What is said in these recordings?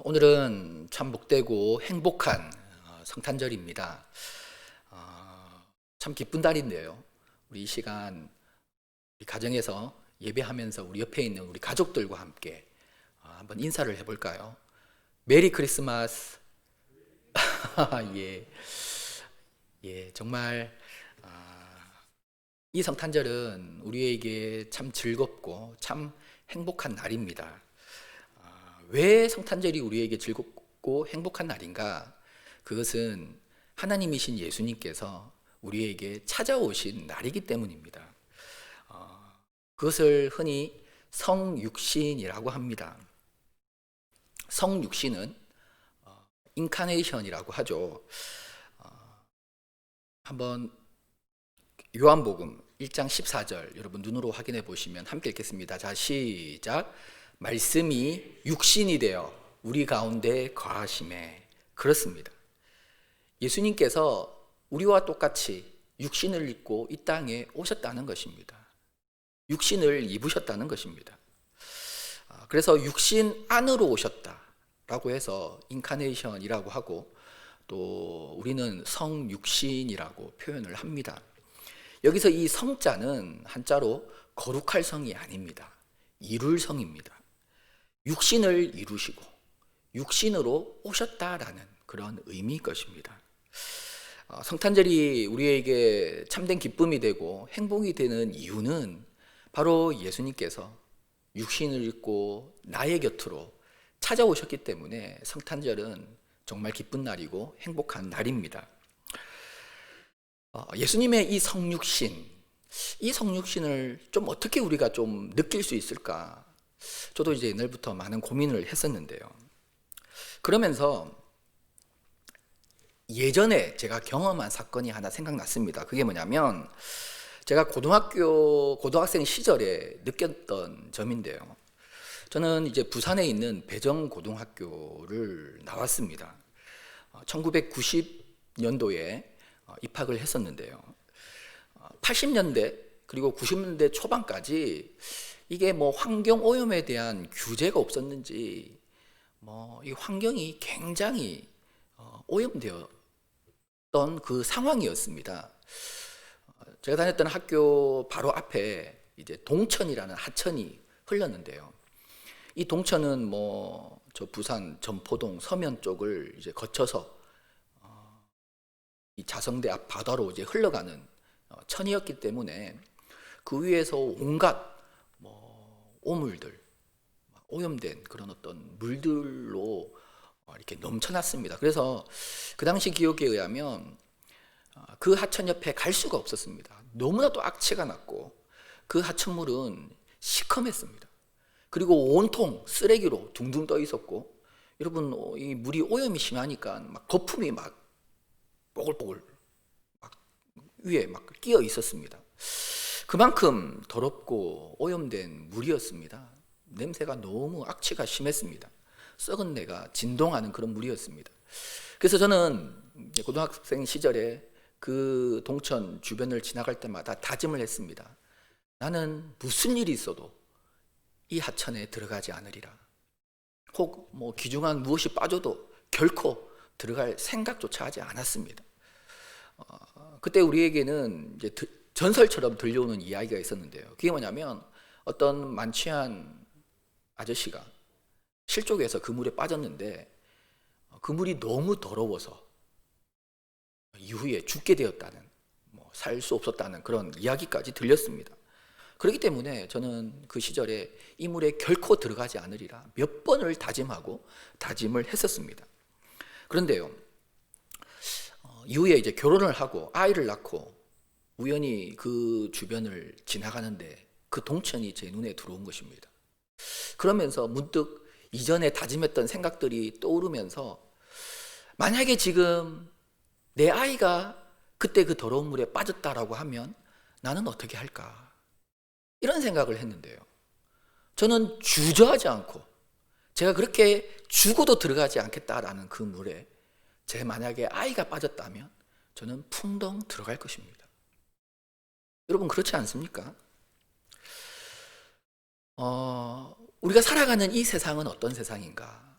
오늘은 참 복되고 행복한 성탄절입니다. 참 기쁜 날인데요. 우리 이 시간 우리 가정에서 예배하면서 우리 옆에 있는 우리 가족들과 함께 한번 인사를 해볼까요? 메리 크리스마스. 정말 이 성탄절은 우리에게 참 즐겁고 참 행복한 날입니다. 왜 성탄절이 우리에게 즐겁고 행복한 날인가? 그것은 하나님이신 예수님께서 우리에게 찾아오신 날이기 때문입니다. 그것을 흔히 성육신이라고 합니다. 성육신은 인카네이션이라고 하죠. 한번 요한복음 1장 14절 여러분 눈으로 확인해 보시면 함께 읽겠습니다. 자, 시작. 말씀이 육신이 되어 우리 가운데 거하심에. 그렇습니다. 예수님께서 우리와 똑같이 육신을 입고 이 땅에 오셨다는 것입니다. 육신을 입으셨다는 것입니다. 그래서 육신 안으로 오셨다라고 해서 인카네이션이라고 하고, 또 우리는 성육신이라고 표현을 합니다. 여기서 이 성자는 한자로 거룩할 성이 아닙니다. 이룰 성입니다. 육신을 이루시고 육신으로 오셨다라는 그런 의미일 것입니다. 성탄절이 우리에게 참된 기쁨이 되고 행복이 되는 이유는 바로 예수님께서 육신을 입고 나의 곁으로 찾아오셨기 때문에 성탄절은 정말 기쁜 날이고 행복한 날입니다. 예수님의 이 성육신을 좀 어떻게 우리가 좀 느낄 수 있을까? 저도 이제 옛날부터 많은 고민을 했었는데요. 그러면서 예전에 제가 경험한 사건이 하나 생각났습니다. 그게 뭐냐면 제가 고등학생 시절에 느꼈던 점인데요. 저는 이제 부산에 있는 배정고등학교를 나왔습니다. 1990년도에 입학을 했었는데요. 80년대 그리고 90년대 초반까지 이게 뭐 환경 오염에 대한 규제가 없었는지 이 환경이 굉장히 오염되었던 그 상황이었습니다. 제가 다녔던 학교 바로 앞에 이제 동천이라는 하천이 흘렀는데요. 이 동천은 저 부산 전포동 서면 쪽을 이제 거쳐서 이 자성대 앞 바다로 이제 흘러가는 천이었기 때문에 그 위에서 온갖 오물들, 오염된 그런 어떤 물들로 이렇게 넘쳐났습니다. 그래서 그 당시 기억에 의하면 그 하천 옆에 갈 수가 없었습니다. 너무나도 악취가 났고 그 하천물은 시커맸습니다. 그리고 온통 쓰레기로 둥둥 떠 있었고, 여러분 이 물이 오염이 심하니까 막 거품이 막 뽀글뽀글 막 위에 막 끼어 있었습니다. 그만큼 더럽고 오염된 물이었습니다. 냄새가 너무 악취가 심했습니다. 썩은 내가 진동하는 그런 물이었습니다. 그래서 저는 고등학생 시절에 그 동천 주변을 지나갈 때마다 다짐을 했습니다. 나는 무슨 일이 있어도 이 하천에 들어가지 않으리라. 혹 귀중한 무엇이 빠져도 결코 들어갈 생각조차 하지 않았습니다. 그때 우리에게는 이제 전설처럼 들려오는 이야기가 있었는데요. 그게 뭐냐면 어떤 만취한 아저씨가 실족해서 그 물에 빠졌는데 그 물이 너무 더러워서 이후에 죽게 되었다는, 살 수 없었다는 그런 이야기까지 들렸습니다. 그렇기 때문에 저는 그 시절에 이 물에 결코 들어가지 않으리라 몇 번을 다짐을 했었습니다. 그런데요, 이후에 이제 결혼을 하고 아이를 낳고 우연히 그 주변을 지나가는데 그 동천이 제 눈에 들어온 것입니다. 그러면서 문득 이전에 다짐했던 생각들이 떠오르면서, 만약에 지금 내 아이가 그때 그 더러운 물에 빠졌다라고 하면 나는 어떻게 할까? 이런 생각을 했는데요. 저는 주저하지 않고 제가 그렇게 죽어도 들어가지 않겠다라는 그 물에 제 만약에 아이가 빠졌다면 저는 풍덩 들어갈 것입니다. 여러분 그렇지 않습니까? 우리가 살아가는 이 세상은 어떤 세상인가?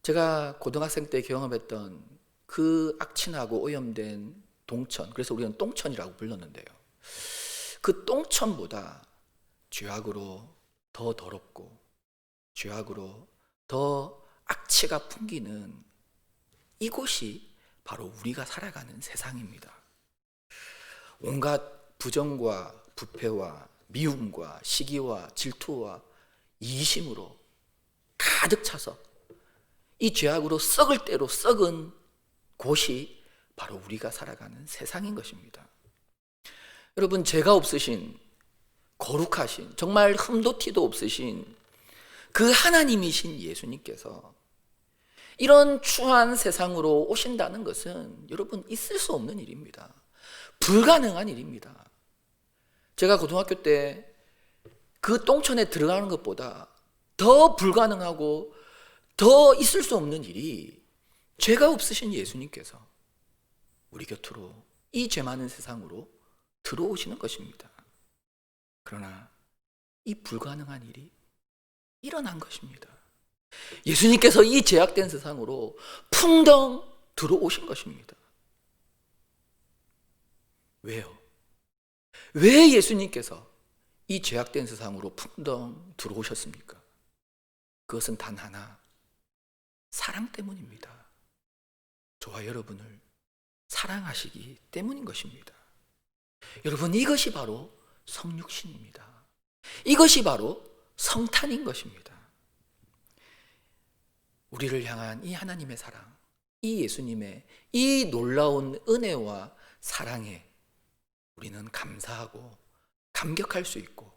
제가 고등학생 때 경험했던 그 악취나고 오염된 동천, 그래서 우리는 똥천이라고 불렀는데요. 그 똥천보다 죄악으로 더 더럽고 죄악으로 더 악취가 풍기는 이곳이 바로 우리가 살아가는 세상입니다. 온갖 부정과 부패와 미움과 시기와 질투와 이심으로 가득 차서 이 죄악으로 썩을 대로 썩은 곳이 바로 우리가 살아가는 세상인 것입니다. 여러분, 죄가 없으신 거룩하신 정말 흠도 티도 없으신 그 하나님이신 예수님께서 이런 추한 세상으로 오신다는 것은 여러분 있을 수 없는 일입니다. 불가능한 일입니다. 제가 고등학교 때 그 똥천에 들어가는 것보다 더 불가능하고 더 있을 수 없는 일이 죄가 없으신 예수님께서 우리 곁으로 이 죄 많은 세상으로 들어오시는 것입니다. 그러나 이 불가능한 일이 일어난 것입니다. 예수님께서 이 죄악된 세상으로 풍덩 들어오신 것입니다. 왜요? 왜 예수님께서 이 죄악된 세상으로 풍덩 들어오셨습니까? 그것은 단 하나, 사랑 때문입니다. 저와 여러분을 사랑하시기 때문인 것입니다. 여러분, 이것이 바로 성육신입니다. 이것이 바로 성탄인 것입니다. 우리를 향한 이 하나님의 사랑, 이 예수님의 이 놀라운 은혜와 사랑에 우리는 감사하고 감격할 수 있고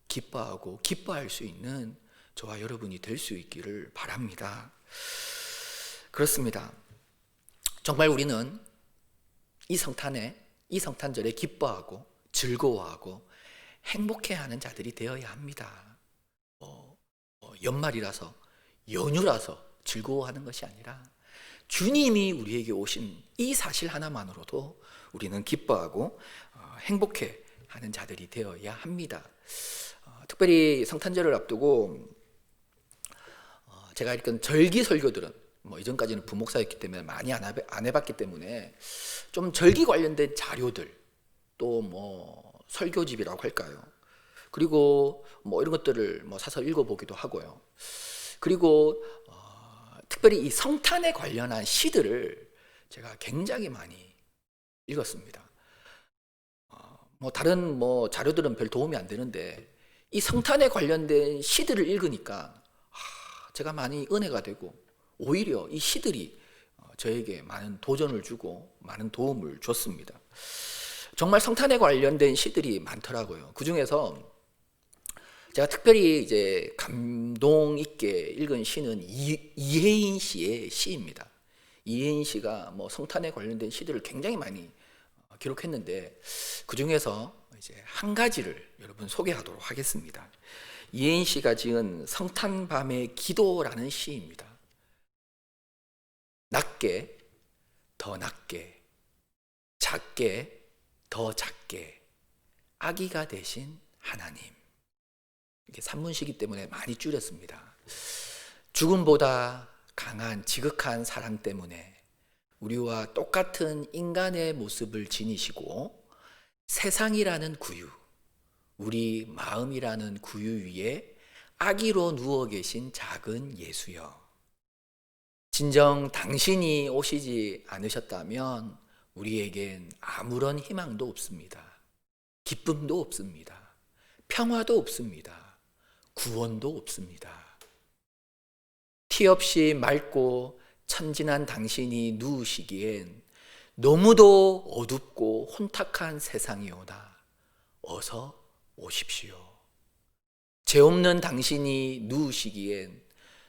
기뻐하고 기뻐할 수 있는 저와 여러분이 될 수 있기를 바랍니다. 그렇습니다. 정말 우리는 이 성탄절에 기뻐하고 즐거워하고 행복해하는 자들이 되어야 합니다. 연말이라서 연휴라서 즐거워하는 것이 아니라 주님이 우리에게 오신 이 사실 하나만으로도 우리는 기뻐하고 행복해하는 자들이 되어야 합니다. 특별히 성탄절을 앞두고 제가 읽은 절기 설교들은 이전까지는 부목사였기 때문에 많이 안 해봤기 때문에 좀 절기 관련된 자료들, 또 설교집이라고 할까요? 그리고 이런 것들을 사서 읽어보기도 하고요. 그리고 특별히 이 성탄에 관련한 시들을 제가 굉장히 많이 읽었습니다. 다른 자료들은 별 도움이 안 되는데 이 성탄에 관련된 시들을 읽으니까 제가 많이 은혜가 되고 오히려 이 시들이 저에게 많은 도전을 주고 많은 도움을 줬습니다. 정말 성탄에 관련된 시들이 많더라고요. 그 중에서 제가 특별히 이제 감동 있게 읽은 시는 이혜인 씨의 시입니다. 이혜인 씨가 성탄에 관련된 시들을 굉장히 많이 기록했는데 그 중에서 이제 한 가지를 여러분 소개하도록 하겠습니다. 이혜인 씨가 지은 성탄 밤의 기도라는 시입니다. 낮게 더 낮게, 작게 더 작게 아기가 되신 하나님. 이게 산문시기 때문에 많이 줄였습니다. 죽음보다 강한 지극한 사랑 때문에 우리와 똑같은 인간의 모습을 지니시고 세상이라는 구유, 우리 마음이라는 구유 위에 아기로 누워 계신 작은 예수여. 진정 당신이 오시지 않으셨다면 우리에겐 아무런 희망도 없습니다. 기쁨도 없습니다. 평화도 없습니다. 구원도 없습니다. 티 없이 맑고 천진한 당신이 누우시기엔 너무도 어둡고 혼탁한 세상이오나 어서 오십시오. 죄 없는 당신이 누우시기엔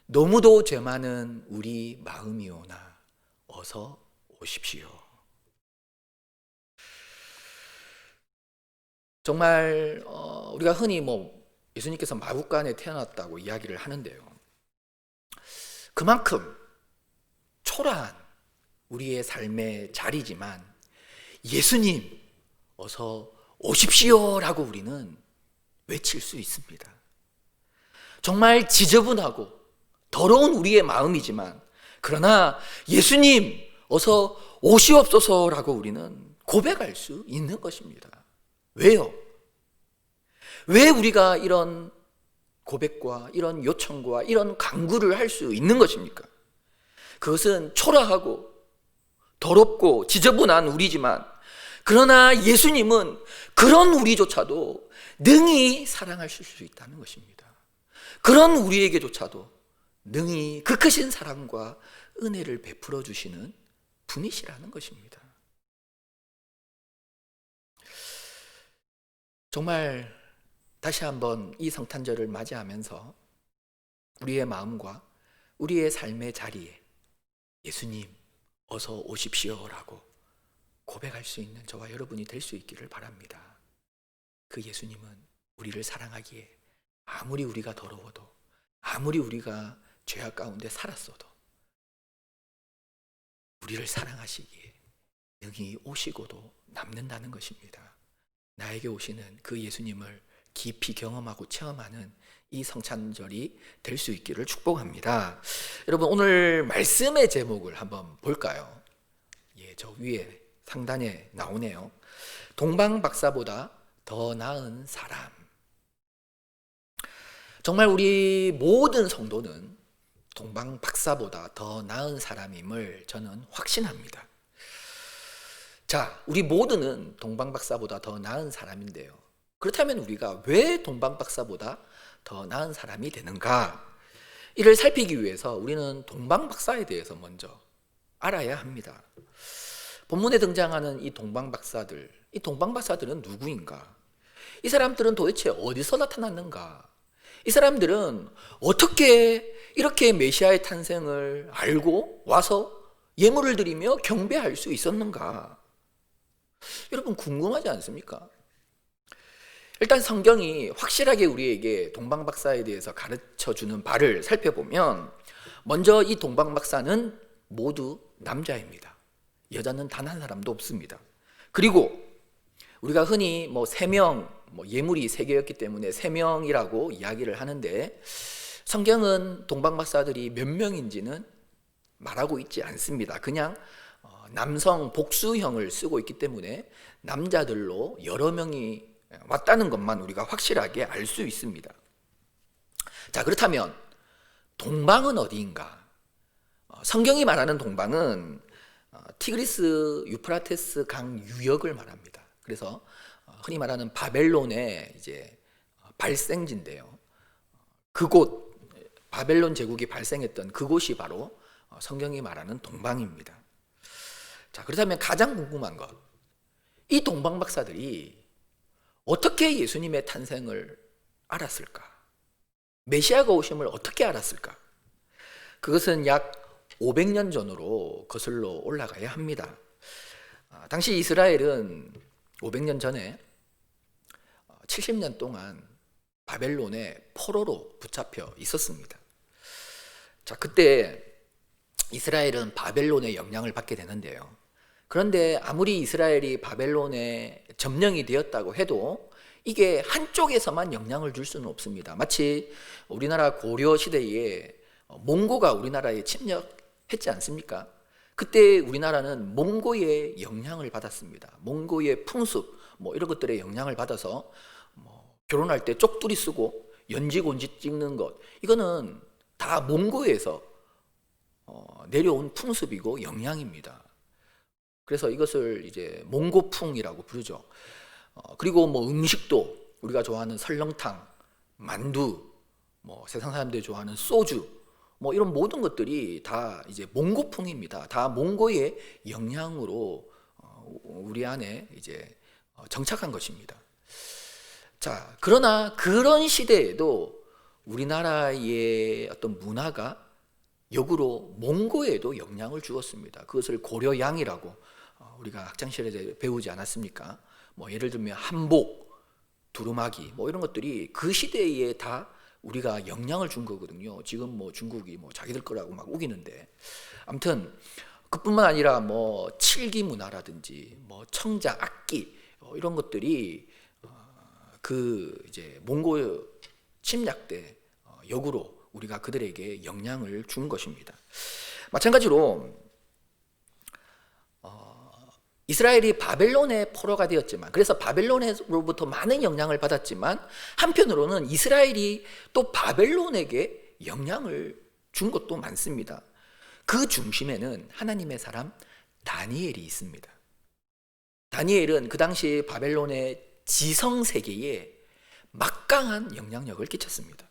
너무도 죄 많은 우리 마음이오나 어서 오십시오. 정말 우리가 흔히 예수님께서 마구간에 태어났다고 이야기를 하는데요. 그만큼 초라한 우리의 삶의 자리지만 예수님 어서 오십시오라고 우리는 외칠 수 있습니다. 정말 지저분하고 더러운 우리의 마음이지만 그러나 예수님 어서 오시옵소서라고 우리는 고백할 수 있는 것입니다. 왜요? 왜 우리가 이런 고백과 이런 요청과 이런 간구를 할 수 있는 것입니까? 그것은 초라하고 더럽고 지저분한 우리지만, 그러나 예수님은 그런 우리조차도 능히 사랑하실 수 있다는 것입니다. 그런 우리에게조차도 능히 그 크신 사랑과 은혜를 베풀어 주시는 분이시라는 것입니다. 정말 다시 한번 이 성탄절을 맞이하면서 우리의 마음과 우리의 삶의 자리에 예수님 어서 오십시오라고 고백할 수 있는 저와 여러분이 될 수 있기를 바랍니다. 그 예수님은 우리를 사랑하기에 아무리 우리가 더러워도, 아무리 우리가 죄악 가운데 살았어도 우리를 사랑하시기에 능히 오시고도 남는다는 것입니다. 나에게 오시는 그 예수님을 깊이 경험하고 체험하는 이 성탄절이 될 수 있기를 축복합니다. 여러분, 오늘 말씀의 제목을 한번 볼까요? 예, 저 위에 상단에 나오네요. 동방박사보다 더 나은 사람. 정말 우리 모든 성도는 동방박사보다 더 나은 사람임을 저는 확신합니다. 자, 우리 모두는 동방박사보다 더 나은 사람인데요. 그렇다면 우리가 왜 동방박사보다 더 나은 사람이 되는가? 이를 살피기 위해서 우리는 동방박사에 대해서 먼저 알아야 합니다. 본문에 등장하는 이 동방박사들, 이 동방박사들은 누구인가? 이 사람들은 도대체 어디서 나타났는가? 이 사람들은 어떻게 이렇게 메시아의 탄생을 알고 와서 예물을 드리며 경배할 수 있었는가? 여러분, 궁금하지 않습니까? 일단 성경이 확실하게 우리에게 동방박사에 대해서 가르쳐주는 바를 살펴보면, 먼저 이 동방박사는 모두 남자입니다. 여자는 단 한 사람도 없습니다. 그리고 우리가 흔히 세 명, 예물이 3개였기 때문에 3명이라고 이야기를 하는데, 성경은 동방박사들이 몇 명인지는 말하고 있지 않습니다. 그냥 남성 복수형을 쓰고 있기 때문에 남자들로 여러 명이 왔다는 것만 우리가 확실하게 알 수 있습니다. 자, 그렇다면 동방은 어디인가? 성경이 말하는 동방은 티그리스 유프라테스 강 유역을 말합니다. 그래서 흔히 말하는 바벨론의 이제 발생지인데요. 그곳, 바벨론 제국이 발생했던 그곳이 바로 성경이 말하는 동방입니다. 자, 그렇다면 가장 궁금한 것, 이 동방박사들이 어떻게 예수님의 탄생을 알았을까? 메시아가 오심을 어떻게 알았을까? 그것은 약 500년 전으로 거슬러 올라가야 합니다. 당시 이스라엘은 500년 전에 70년 동안 바벨론의 포로로 붙잡혀 있었습니다. 자, 그때 이스라엘은 바벨론의 영향을 받게 되는데요. 그런데 아무리 이스라엘이 바벨론에 점령이 되었다고 해도 이게 한쪽에서만 영향을 줄 수는 없습니다. 마치 우리나라 고려 시대에 몽고가 우리나라에 침략했지 않습니까? 그때 우리나라는 몽고의 영향을 받았습니다. 몽고의 풍습 이런 것들의 영향을 받아서 결혼할 때 쪽두리 쓰고 연지곤지 찍는 것, 이거는 다 몽고에서 내려온 풍습이고 영향입니다. 그래서 이것을 이제 몽고풍이라고 부르죠. 그리고 음식도 우리가 좋아하는 설렁탕, 만두, 세상 사람들이 좋아하는 소주, 이런 모든 것들이 다 이제 몽고풍입니다. 다 몽고의 영향으로 우리 안에 이제 정착한 것입니다. 자, 그러나 그런 시대에도 우리나라의 어떤 문화가 역으로 몽고에도 영향을 주었습니다. 그것을 고려양이라고 우리가 학창시절에 배우지 않았습니까? 예를 들면 한복, 두루마기 이런 것들이 그 시대에 다 우리가 영향을 준 거거든요. 지금 중국이 자기들 거라고 막 우기는데, 아무튼 그뿐만 아니라 칠기 문화라든지 청자 악기 이런 것들이 그 이제 몽고 침략 때 역으로 우리가 그들에게 영향을 준 것입니다. 마찬가지로 이스라엘이 바벨론의 포로가 되었지만, 그래서 바벨론으로부터 많은 영향을 받았지만, 한편으로는 이스라엘이 또 바벨론에게 영향을 준 것도 많습니다. 그 중심에는 하나님의 사람 다니엘이 있습니다. 다니엘은 그 당시 바벨론의 지성 세계에 막강한 영향력을 끼쳤습니다.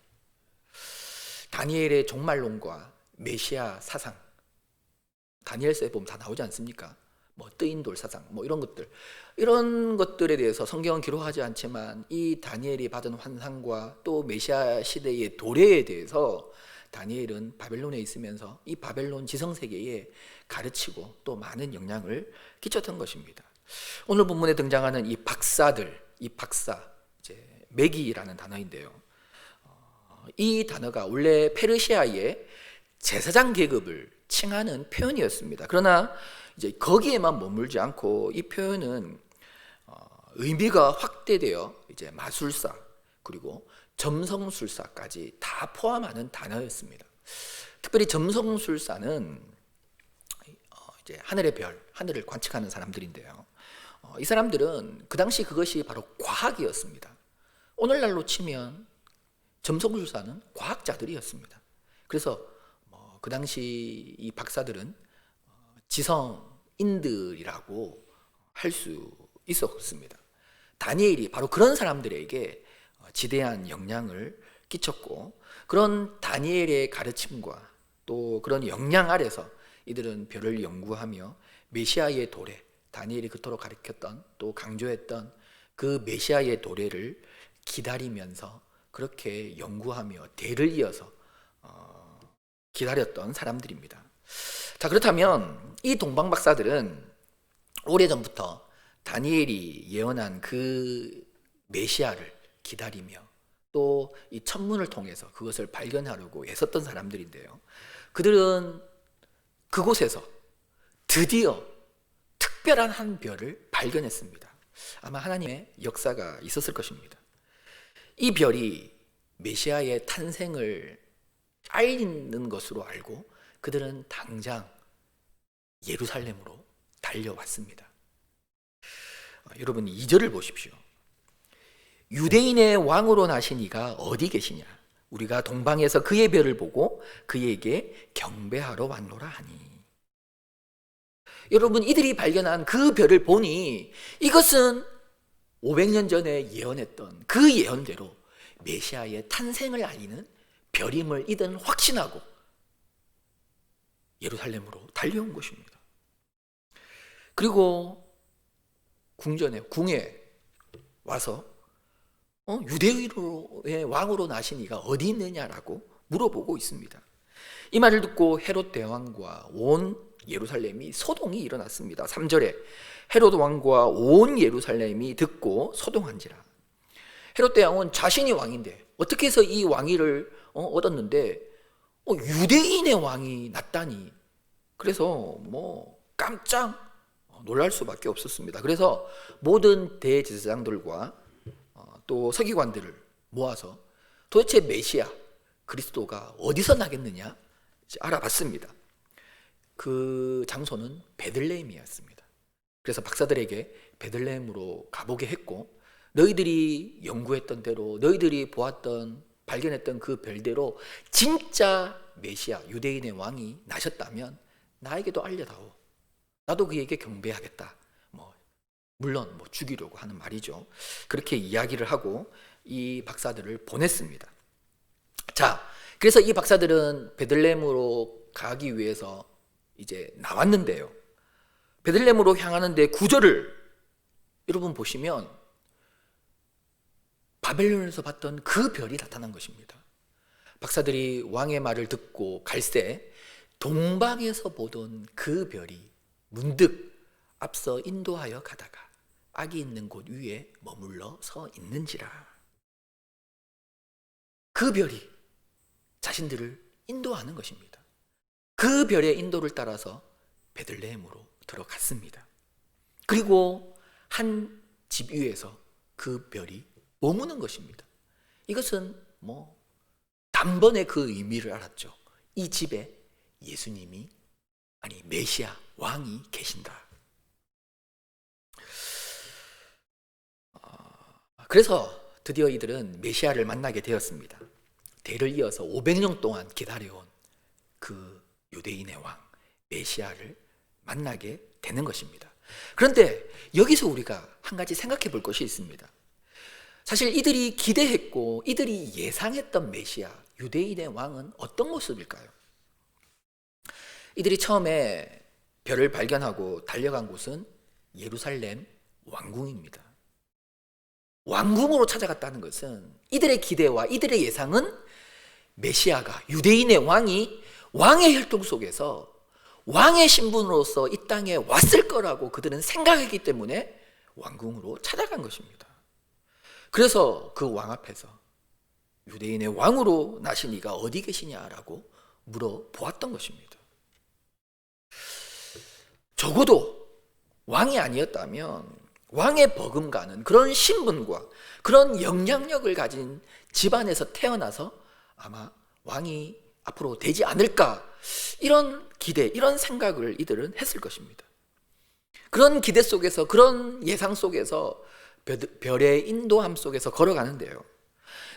다니엘의 종말론과 메시아 사상, 다니엘서에 보면 다 나오지 않습니까? 뭐 뜨인 돌 사상, 뭐 이런 것들에 대해서 성경은 기록하지 않지만, 이 다니엘이 받은 환상과 또 메시아 시대의 도래에 대해서 다니엘은 바벨론에 있으면서 이 바벨론 지성 세계에 가르치고 또 많은 영향을 끼쳤던 것입니다. 오늘 본문에 등장하는 이 박사들, 이 박사, 이제 매기라는 단어인데요. 이 단어가 원래 페르시아의 제사장 계급을 칭하는 표현이었습니다. 그러나 이제 거기에만 머물지 않고 이 표현은 의미가 확대되어 이제 마술사 그리고 점성술사까지 다 포함하는 단어였습니다. 특별히 점성술사는 이제 하늘의 별, 하늘을 관측하는 사람들인데요. 이 사람들은 그 당시 그것이 바로 과학이었습니다. 오늘날로 치면 점성술사는 과학자들이었습니다. 그래서 그 당시 이 박사들은 지성인들이라고 할 수 있었습니다. 다니엘이 바로 그런 사람들에게 지대한 영향을 끼쳤고, 그런 다니엘의 가르침과 또 그런 영향 아래서 이들은 별을 연구하며 메시아의 도래, 다니엘이 그토록 가르쳤던 또 강조했던 그 메시아의 도래를 기다리면서 그렇게 연구하며 대를 이어서 기다렸던 사람들입니다. 자, 그렇다면 이 동방 박사들은 오래전부터 다니엘이 예언한 그 메시아를 기다리며 또 이 천문을 통해서 그것을 발견하려고 애썼던 사람들인데요. 그들은 그곳에서 드디어 특별한 한 별을 발견했습니다. 아마 하나님의 역사가 있었을 것입니다. 이 별이 메시아의 탄생을 알리는 것으로 알고 그들은 당장 예루살렘으로 달려왔습니다. 여러분 2절을 보십시오. 유대인의 왕으로 나신 이가 어디 계시냐? 우리가 동방에서 그의 별을 보고 그에게 경배하러 왔노라 하니. 여러분, 이들이 발견한 그 별을 보니 이것은 500년 전에 예언했던 그 예언대로 메시아의 탄생을 알리는 별임을 이들은 확신하고 예루살렘으로 달려온 것입니다. 그리고 궁에 와서 유대인의 왕으로 나신 이가 어디 있느냐라고 물어보고 있습니다. 이 말을 듣고 헤롯 대왕과 온 예루살렘이 소동이 일어났습니다. 3절에 헤롯 왕과 온 예루살렘이 듣고 소동한지라. 헤롯 대왕은 자신이 왕인데 어떻게 해서 이 왕위를 얻었는데 유대인의 왕이 났다니. 그래서 깜짝 놀랄 수밖에 없었습니다. 그래서 모든 대제사장들과 또 서기관들을 모아서 도대체 메시아 그리스도가 어디서 나겠느냐 알아봤습니다. 그 장소는 베들레헴이었습니다. 그래서 박사들에게 베들레헴으로 가보게 했고, 너희들이 연구했던 대로, 너희들이 보았던 발견했던 그 별대로 진짜 메시아 유대인의 왕이 나셨다면 나에게도 알려다오. 나도 그에게 경배하겠다. 물론 죽이려고 하는 말이죠. 그렇게 이야기를 하고 이 박사들을 보냈습니다. 자, 그래서 이 박사들은 베들레헴으로 가기 위해서 이제 나왔는데요. 베들레헴으로 향하는데 9절을 여러분 보시면 바벨론에서 봤던 그 별이 나타난 것입니다. 박사들이 왕의 말을 듣고 갈새 동방에서 보던 그 별이 문득 앞서 인도하여 가다가 악이 있는 곳 위에 머물러 서 있는지라. 그 별이 자신들을 인도하는 것입니다. 그 별의 인도를 따라서 베들레헴으로 들어갔습니다. 그리고 한 집 위에서 그 별이 머무는 것입니다. 이것은 단번에 그 의미를 알았죠. 이 집에 예수님이 아니 메시아 왕이 계신다. 그래서 드디어 이들은 메시아를 만나게 되었습니다. 대를 이어서 500년 동안 기다려온 그 유대인의 왕 메시아를 만나게 되는 것입니다. 그런데 여기서 우리가 한 가지 생각해 볼 것이 있습니다. 사실 이들이 기대했고 이들이 예상했던 메시아 유대인의 왕은 어떤 모습일까요? 이들이 처음에 별을 발견하고 달려간 곳은 예루살렘 왕궁입니다. 왕궁으로 찾아갔다는 것은 이들의 기대와 이들의 예상은 메시아가 유대인의 왕이 왕의 혈통 속에서 왕의 신분으로서 이 땅에 왔을 거라고 그들은 생각했기 때문에 왕궁으로 찾아간 것입니다. 그래서 그 왕 앞에서 유대인의 왕으로 나신 이가 어디 계시냐라고 물어보았던 것입니다. 적어도 왕이 아니었다면 왕의 버금가는 그런 신분과 그런 영향력을 가진 집안에서 태어나서 아마 왕이 앞으로 되지 않을까, 이런 기대, 이런 생각을 이들은 했을 것입니다. 그런 기대 속에서, 그런 예상 속에서 별의 인도함 속에서 걸어가는데요.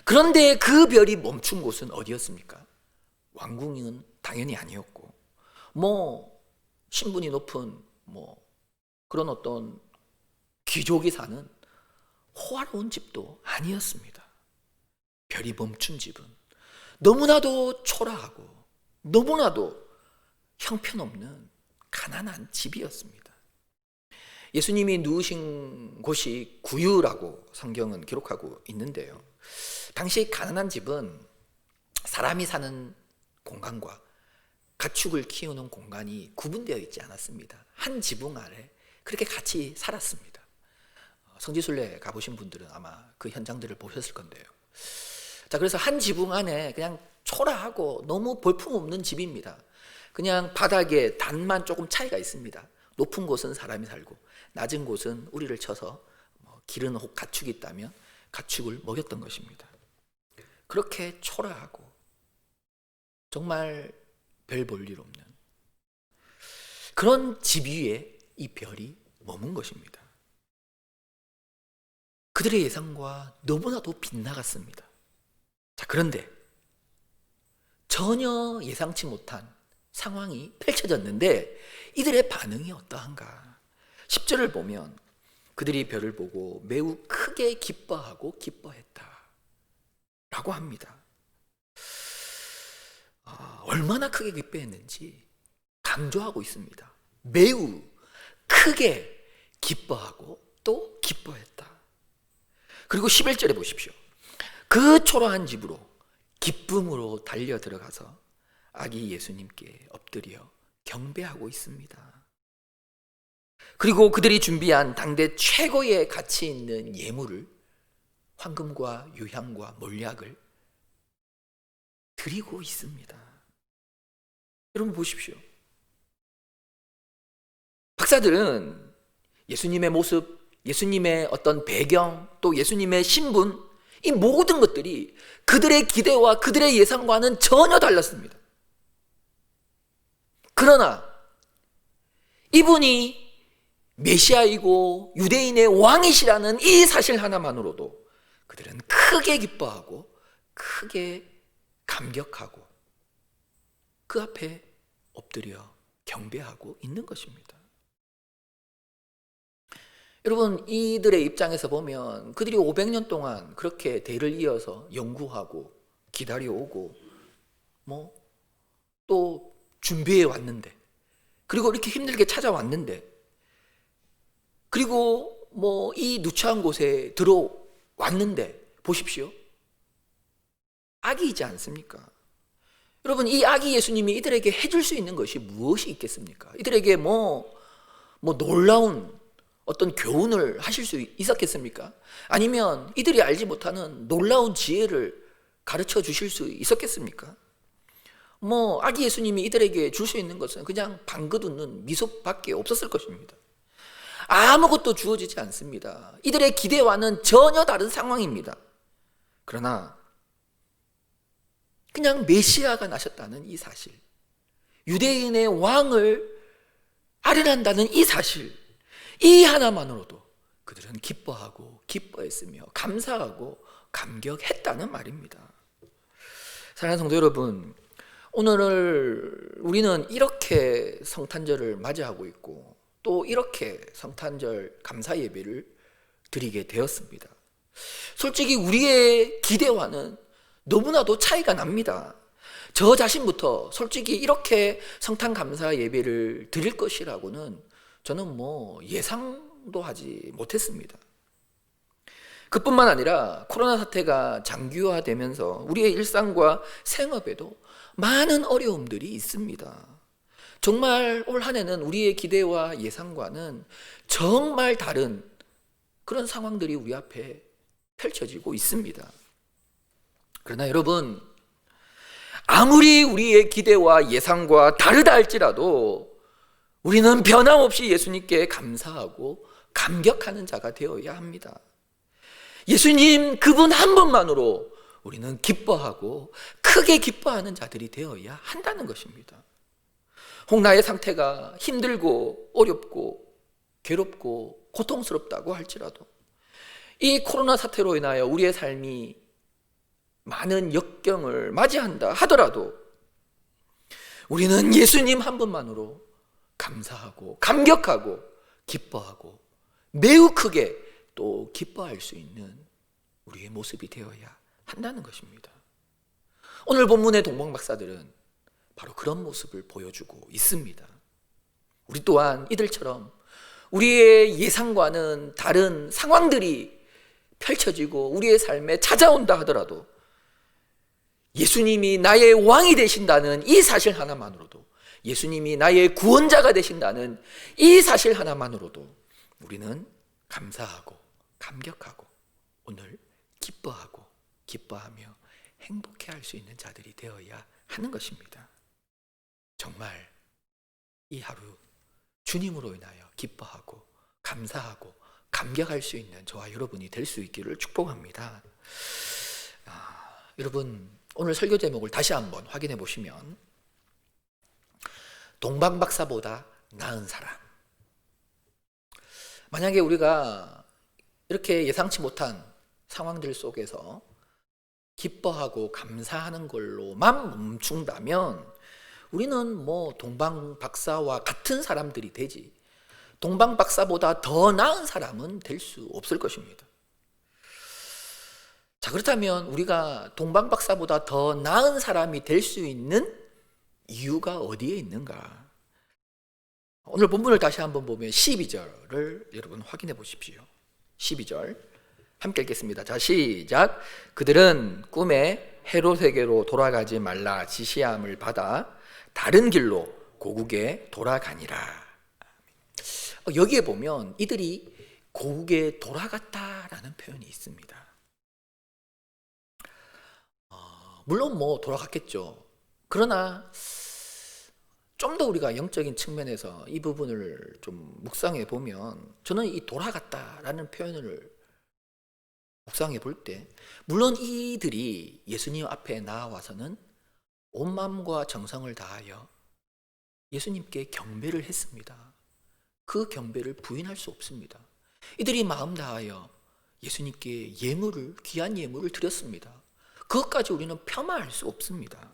그런데 그 별이 멈춘 곳은 어디였습니까? 왕궁은 당연히 아니었고, 신분이 높은 그런 어떤 귀족이 사는 호화로운 집도 아니었습니다. 별이 멈춘 집은 너무나도 초라하고 너무나도 형편없는 가난한 집이었습니다. 예수님이 누우신 곳이 구유라고 성경은 기록하고 있는데요. 당시 가난한 집은 사람이 사는 공간과 가축을 키우는 공간이 구분되어 있지 않았습니다. 한 지붕 아래 그렇게 같이 살았습니다. 성지순례 가보신 분들은 아마 그 현장들을 보셨을 건데요. 자, 그래서 한 지붕 안에 그냥 초라하고 너무 볼품없는 집입니다. 그냥 바닥에 단만 조금 차이가 있습니다. 높은 곳은 사람이 살고 낮은 곳은 우리를 쳐서 기른 혹 가축이 있다면 가축을 먹였던 것입니다. 그렇게 초라하고 정말 별 볼 일 없는 그런 집 위에 이 별이 머문 것입니다. 그들의 예상과 너무나도 빗나갔습니다. 자, 그런데 전혀 예상치 못한 상황이 펼쳐졌는데 이들의 반응이 어떠한가? 10절을 보면 그들이 별을 보고 매우 크게 기뻐하고 기뻐했다 라고 합니다. 얼마나 크게 기뻐했는지 강조하고 있습니다. 매우 크게 기뻐하고 또 기뻐했다. 그리고 11절에 보십시오. 그 초라한 집으로 기쁨으로 달려 들어가서 아기 예수님께 엎드려 경배하고 있습니다. 그리고 그들이 준비한 당대 최고의 가치 있는 예물을, 황금과 유향과 몰약을 드리고 있습니다. 여러분 보십시오. 박사들은 예수님의 모습, 예수님의 어떤 배경, 또 예수님의 신분, 이 모든 것들이 그들의 기대와 그들의 예상과는 전혀 달랐습니다. 그러나 이분이 메시아이고 유대인의 왕이시라는 이 사실 하나만으로도 그들은 크게 기뻐하고 크게 감격하고 그 앞에 엎드려 경배하고 있는 것입니다. 여러분, 이들의 입장에서 보면 그들이 500년 동안 그렇게 대를 이어서 연구하고 기다려오고 또 준비해 왔는데, 그리고 이렇게 힘들게 찾아왔는데, 그리고 이 누추한 곳에 들어왔는데 보십시오. 악이지 않습니까? 여러분, 이 아기 예수님이 이들에게 해줄 수 있는 것이 무엇이 있겠습니까? 이들에게 놀라운 어떤 교훈을 하실 수 있었겠습니까? 아니면 이들이 알지 못하는 놀라운 지혜를 가르쳐 주실 수 있었겠습니까? 아기 예수님이 이들에게 줄 수 있는 것은 그냥 방긋 웃는 미소밖에 없었을 것입니다. 아무것도 주어지지 않습니다. 이들의 기대와는 전혀 다른 상황입니다. 그러나 그냥 메시아가 나셨다는 이 사실, 유대인의 왕을 아련한다는 이 사실, 이 하나만으로도 그들은 기뻐하고 기뻐했으며 감사하고 감격했다는 말입니다. 사랑하는 성도 여러분, 오늘 우리는 이렇게 성탄절을 맞이하고 있고 또 이렇게 성탄절 감사 예배를 드리게 되었습니다. 솔직히 우리의 기대와는 너무나도 차이가 납니다. 저 자신부터 솔직히 이렇게 성탄 감사 예배를 드릴 것이라고는 저는 예상도 하지 못했습니다. 그뿐만 아니라 코로나 사태가 장기화되면서 우리의 일상과 생업에도 많은 어려움들이 있습니다. 정말 올 한 해는 우리의 기대와 예상과는 정말 다른 그런 상황들이 우리 앞에 펼쳐지고 있습니다. 그러나 여러분, 아무리 우리의 기대와 예상과 다르다 할지라도 우리는 변함없이 예수님께 감사하고 감격하는 자가 되어야 합니다. 예수님 그분 한 분만으로 우리는 기뻐하고 크게 기뻐하는 자들이 되어야 한다는 것입니다. 홍나의 상태가 힘들고 어렵고 괴롭고 고통스럽다고 할지라도 이 코로나 사태로 인하여 우리의 삶이 많은 역경을 맞이한다 하더라도 우리는 예수님 한 분만으로 감사하고 감격하고 기뻐하고 매우 크게 또 기뻐할 수 있는 우리의 모습이 되어야 한다는 것입니다. 오늘 본문의 동방박사들은 바로 그런 모습을 보여주고 있습니다. 우리 또한 이들처럼 우리의 예상과는 다른 상황들이 펼쳐지고 우리의 삶에 찾아온다 하더라도 예수님이 나의 왕이 되신다는 이 사실 하나만으로도, 예수님이 나의 구원자가 되신다는 이 사실 하나만으로도 우리는 감사하고 감격하고 오늘 기뻐하고 기뻐하며 행복해할 수 있는 자들이 되어야 하는 것입니다. 정말 이 하루 주님으로 인하여 기뻐하고 감사하고 감격할 수 있는 저와 여러분이 될 수 있기를 축복합니다. 여러분, 오늘 설교 제목을 다시 한번 확인해 보시면 동방박사보다 나은 사람. 만약에 우리가 이렇게 예상치 못한 상황들 속에서 기뻐하고 감사하는 걸로만 멈춘다면 우리는 동방박사와 같은 사람들이 되지 동방박사보다 더 나은 사람은 될 수 없을 것입니다. 자, 그렇다면 우리가 동방박사보다 더 나은 사람이 될 수 있는 이유가 어디에 있는가? 오늘 본문을 다시 한번 보면 12절을 여러분 확인해 보십시오. 12절 함께 읽겠습니다. 자, 시작. 그들은 꿈에 헤롯에게로 돌아가지 말라 지시함을 받아 다른 길로 고국에 돌아가니라. 여기에 보면 이들이 고국에 돌아갔다라는 표현이 있습니다. 물론 돌아갔겠죠. 그러나 좀 더 우리가 영적인 측면에서 이 부분을 좀 묵상해 보면 저는 이 돌아갔다라는 표현을 묵상해 볼 때 물론 이들이 예수님 앞에 나와서는 온 마음과 정성을 다하여 예수님께 경배를 했습니다. 그 경배를 부인할 수 없습니다. 이들이 마음 다하여 예수님께 귀한 예물을 드렸습니다. 그것까지 우리는 폄하할 수 없습니다.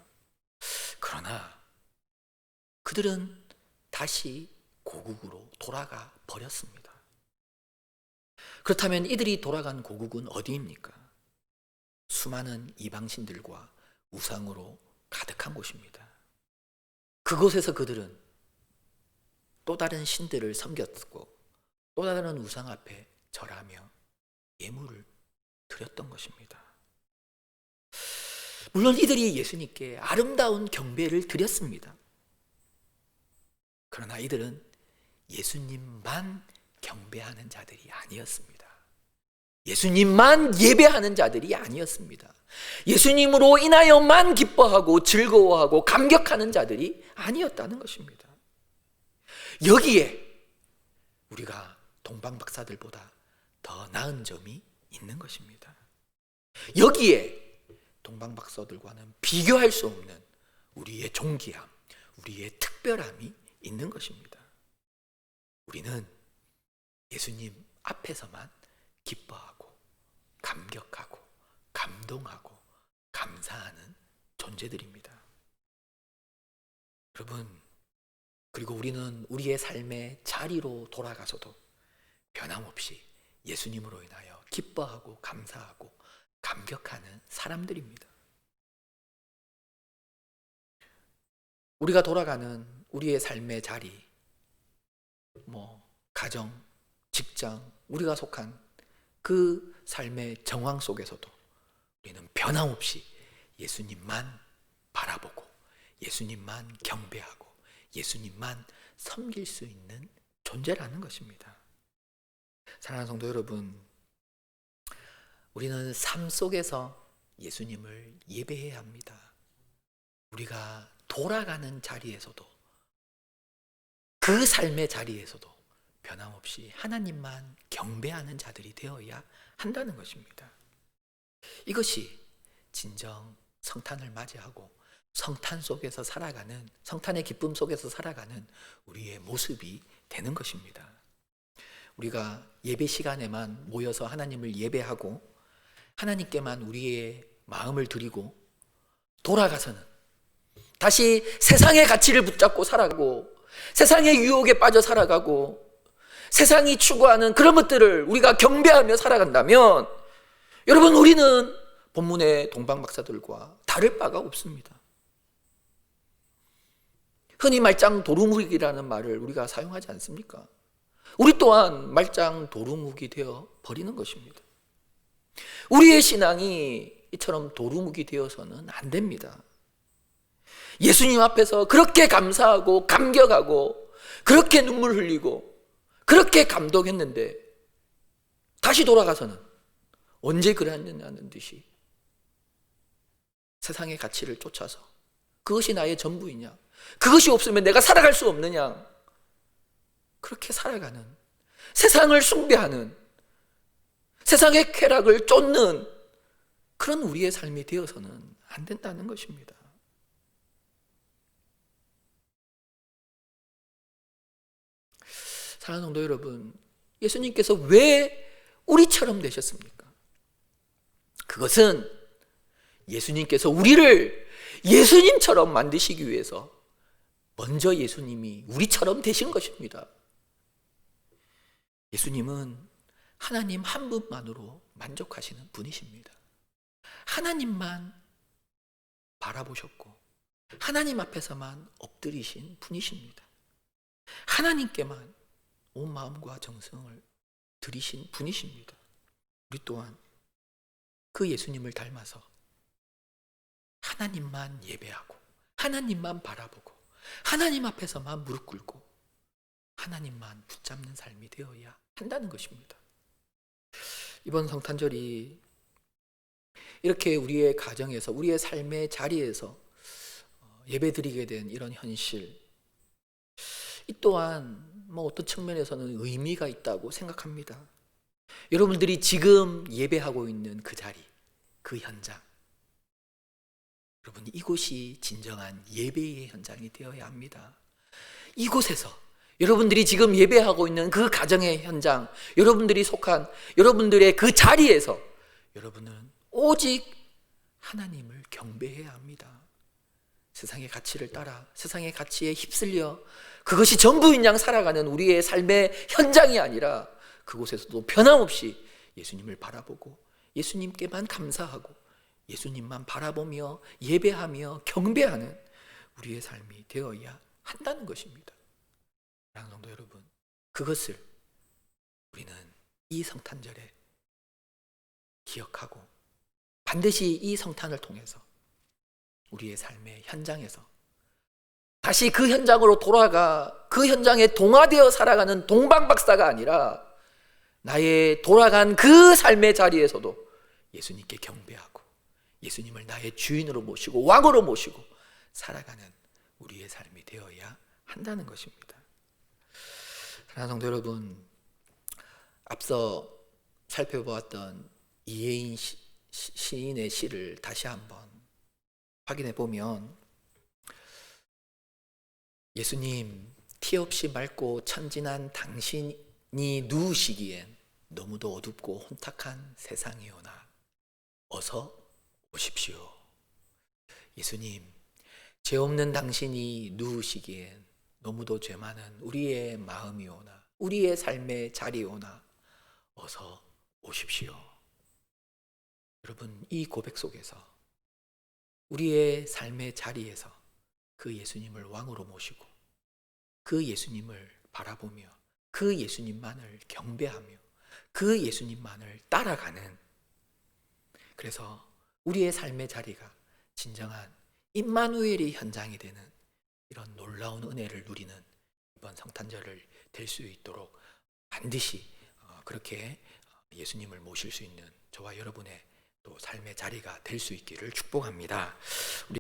그러나 그들은 다시 고국으로 돌아가 버렸습니다. 그렇다면 이들이 돌아간 고국은 어디입니까? 수많은 이방신들과 우상으로 가득한 곳입니다. 그곳에서 그들은 또 다른 신들을 섬겼고 또 다른 우상 앞에 절하며 예물을 드렸던 것입니다. 물론 이들이 예수님께 아름다운 경배를 드렸습니다. 그러나 이들은 예수님만 경배하는 자들이 아니었습니다. 예수님만 예배하는 자들이 아니었습니다. 예수님으로 인하여만 기뻐하고 즐거워하고 감격하는 자들이 아니었다는 것입니다. 여기에 우리가 동방박사들보다 더 나은 점이 있는 것입니다. 여기에 동방박사들과는 비교할 수 없는 우리의 존귀함, 우리의 특별함이 있는 것입니다. 우리는 예수님 앞에서만 기뻐하고 감격하고 감동하고 감사하는 존재들입니다. 여러분, 그리고 우리는 우리의 삶의 자리로 돌아가서도 변함없이 예수님으로 인하여 기뻐하고 감사하고 감격하는 사람들입니다. 우리가 돌아가는 우리의 삶의 자리, 가정, 직장, 우리가 속한 그 삶의 정황 속에서도 우리는 변함없이 예수님만 바라보고 예수님만 경배하고 예수님만 섬길 수 있는 존재라는 것입니다. 사랑하는 성도 여러분, 우리는 삶 속에서 예수님을 예배해야 합니다. 우리가 돌아가는 자리에서도, 그 삶의 자리에서도 변함없이 하나님만 경배하는 자들이 되어야 한다는 것입니다. 이것이 진정 성탄을 맞이하고 성탄 속에서 살아가는, 성탄의 기쁨 속에서 살아가는 우리의 모습이 되는 것입니다. 우리가 예배 시간에만 모여서 하나님을 예배하고 하나님께만 우리의 마음을 드리고 돌아가서는 다시 세상의 가치를 붙잡고 살아가고 세상의 유혹에 빠져 살아가고 세상이 추구하는 그런 것들을 우리가 경배하며 살아간다면, 여러분, 우리는 본문의 동방박사들과 다를 바가 없습니다. 흔히 말짱 도루묵이라는 말을 우리가 사용하지 않습니까? 우리 또한 말짱 도루묵이 되어 버리는 것입니다. 우리의 신앙이 이처럼 도루묵이 되어서는 안 됩니다. 예수님 앞에서 그렇게 감사하고 감격하고 그렇게 눈물 흘리고 그렇게 감동했는데 다시 돌아가서는 언제 그랬느냐는 듯이 세상의 가치를 쫓아서 그것이 나의 전부이냐, 그것이 없으면 내가 살아갈 수 없느냐, 그렇게 살아가는, 세상을 숭배하는, 세상의 쾌락을 쫓는 그런 우리의 삶이 되어서는 안 된다는 것입니다. 사랑하는 성도 여러분, 예수님께서 왜 우리처럼 되셨습니까? 그것은 예수님께서 우리를 예수님처럼 만드시기 위해서 먼저 예수님이 우리처럼 되신 것입니다. 예수님은 하나님 한 분만으로 만족하시는 분이십니다. 하나님만 바라보셨고 하나님 앞에서만 엎드리신 분이십니다. 하나님께만 온 마음과 정성을 드리신 분이십니다. 우리 또한 그 예수님을 닮아서 하나님만 예배하고 하나님만 바라보고 하나님 앞에서만 무릎 꿇고 하나님만 붙잡는 삶이 되어야 한다는 것입니다. 이번 성탄절이 이렇게 우리의 가정에서, 우리의 삶의 자리에서 예배드리게 된 이런 현실, 이 또한 어떤 측면에서는 의미가 있다고 생각합니다. 여러분들이 지금 예배하고 있는 그 자리, 그 현장, 여러분, 이곳이 진정한 예배의 현장이 되어야 합니다. 이곳에서 여러분들이 지금 예배하고 있는 그 가정의 현장, 여러분들이 속한 여러분들의 그 자리에서 여러분은 오직 하나님을 경배해야 합니다. 세상의 가치를 따라 세상의 가치에 휩쓸려 그것이 전부인 양 살아가는 우리의 삶의 현장이 아니라 그곳에서도 변함없이 예수님을 바라보고 예수님께만 감사하고 예수님만 바라보며 예배하며 경배하는 우리의 삶이 되어야 한다는 것입니다. 사랑하는 성도 여러분, 그것을 우리는 이 성탄절에 기억하고 반드시 이 성탄을 통해서 우리의 삶의 현장에서 다시 그 현장으로 돌아가 그 현장에 동화되어 살아가는 동방박사가 아니라 나의 돌아간 그 삶의 자리에서도 예수님께 경배하고 예수님을 나의 주인으로 모시고 왕으로 모시고 살아가는 우리의 삶이 되어야 한다는 것입니다. 사랑하는 성도 여러분, 앞서 살펴보았던 이혜인 시인의 시를 다시 한번 확인해 보면 예수님 티 없이 맑고 천진한 당신이 누우시기엔 너무도 어둡고 혼탁한 세상이오나 어서 오십시오. 예수님, 죄 없는 당신이 누우시기엔 너무도 죄 많은 우리의 마음이오나 우리의 삶의 자리오나 어서 오십시오. 여러분, 이 고백 속에서 우리의 삶의 자리에서 그 예수님을 왕으로 모시고 그 예수님을 바라보며 그 예수님만을 경배하며 그 예수님만을 따라가는, 그래서 우리의 삶의 자리가 진정한 임마누엘의 현장이 되는 이런 놀라운 은혜를 누리는 이번 성탄절을 될 수 있도록 반드시 그렇게 예수님을 모실 수 있는 저와 여러분의 또 삶의 자리가 될 수 있기를 축복합니다.